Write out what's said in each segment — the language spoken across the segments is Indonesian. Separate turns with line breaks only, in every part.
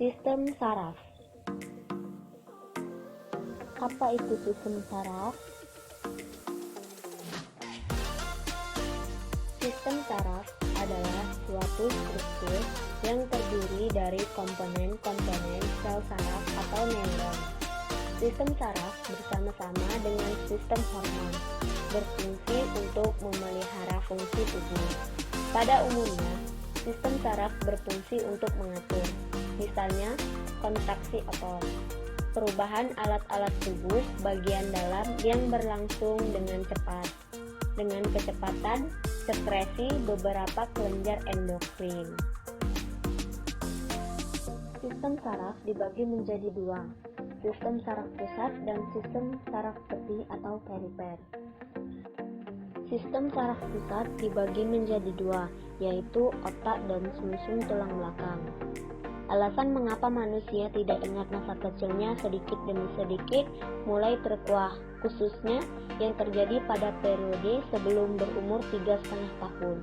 Sistem saraf. Apa itu sistem saraf? Sistem saraf adalah suatu struktur yang terdiri dari komponen-komponen sel saraf atau neuron. Sistem saraf bersama-sama dengan sistem hormon berfungsi untuk memelihara fungsi tubuh. Pada umumnya, sistem saraf berfungsi untuk mengatur, misalnya kontraksi otot, perubahan alat-alat tubuh bagian dalam yang berlangsung dengan cepat, dengan kecepatan sekresi beberapa kelenjar endokrin. Sistem saraf dibagi menjadi dua, sistem saraf pusat dan sistem saraf tepi atau perifer. Sistem saraf pusat dibagi menjadi dua, yaitu otak dan sumsum tulang belakang. Alasan mengapa manusia tidak ingat masa kecilnya sedikit demi sedikit mulai terkuak, khususnya yang terjadi pada periode sebelum berumur 3,5 tahun.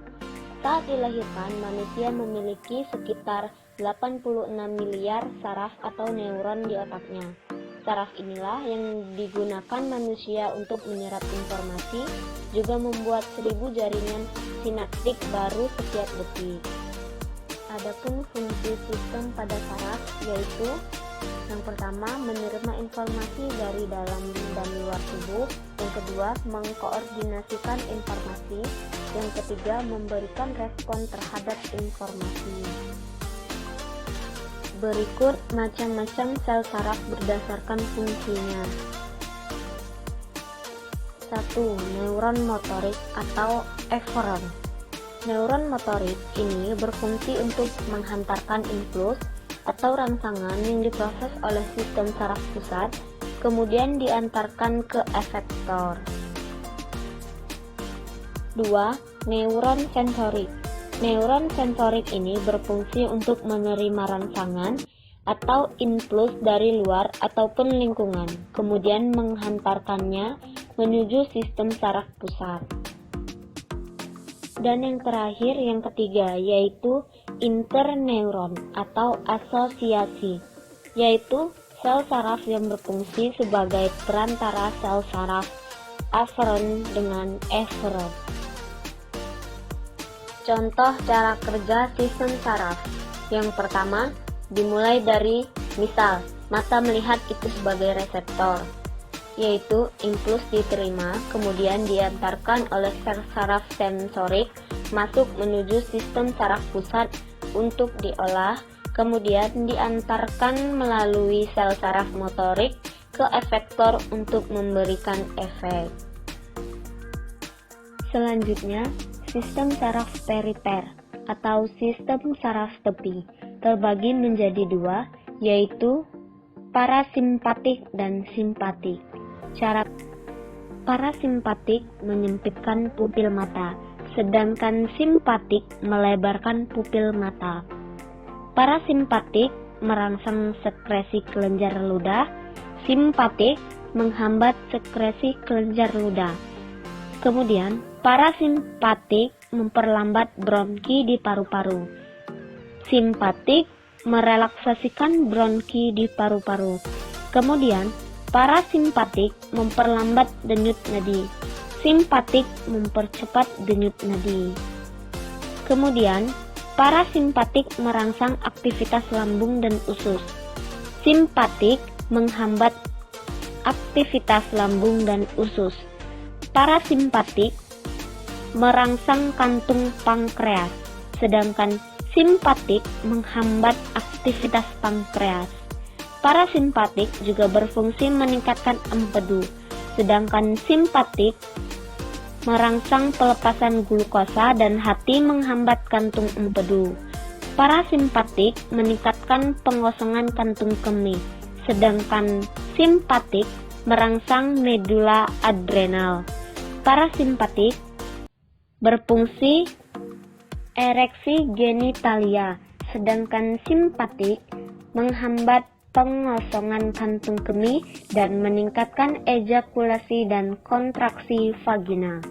Saat dilahirkan, manusia memiliki sekitar 86 miliar saraf atau neuron di otaknya. Saraf inilah yang digunakan manusia untuk menyerap informasi, juga membuat 1000 jaringan sinaptik baru setiap detik. Adapun fungsi sistem pada saraf yaitu yang pertama, menerima informasi dari dalam dan luar tubuh. Yang kedua, mengkoordinasikan informasi. Yang ketiga, memberikan respon terhadap informasi. Berikut macam-macam sel saraf berdasarkan fungsinya. 1. Neuron motorik atau efferent. Neuron motorik ini berfungsi untuk menghantarkan impuls atau rangsangan yang diproses oleh sistem saraf pusat, kemudian diantarkan ke efektor. 2. Neuron sensorik. Neuron sensorik ini berfungsi untuk menerima rangsangan atau impuls dari luar ataupun lingkungan, kemudian menghantarkannya menuju sistem saraf pusat. Dan yang terakhir, yang ketiga, yaitu interneuron atau asosiasi, yaitu sel saraf yang berfungsi sebagai perantara sel saraf afferent dengan efferent. Contoh cara kerja sistem saraf. Yang pertama, dimulai dari misal mata melihat itu sebagai reseptor, yaitu impuls diterima, kemudian diantarkan oleh sel saraf sensorik masuk menuju sistem saraf pusat untuk diolah, kemudian diantarkan melalui sel saraf motorik ke efektor untuk memberikan efek. Selanjutnya, sistem saraf perifer atau sistem saraf tepi terbagi menjadi dua, yaitu parasimpatik dan simpatik. Cara parasimpatik menyempitkan pupil mata, sedangkan simpatik melebarkan pupil mata. Parasimpatik merangsang sekresi kelenjar ludah, simpatik menghambat sekresi kelenjar ludah. Kemudian, parasimpatik memperlambat bronki di paru-paru. Simpatik merelaksasikan bronki di paru-paru. Kemudian, parasimpatik memperlambat denyut nadi. Simpatik mempercepat denyut nadi. Kemudian, parasimpatik merangsang aktivitas lambung dan usus. Simpatik menghambat aktivitas lambung dan usus. Parasimpatik merangsang kantung pankreas, sedangkan simpatik menghambat aktivitas pankreas. Parasimpatik juga berfungsi meningkatkan empedu, sedangkan simpatik merangsang pelepasan glukosa dan hati menghambat kantung empedu. Parasimpatik meningkatkan pengosongan kantung kemih, sedangkan simpatik merangsang medula adrenal. Parasimpatik berfungsi ereksi genitalia, sedangkan simpatik menghambat pengosongan kantung kemih dan meningkatkan ejakulasi dan kontraksi vagina.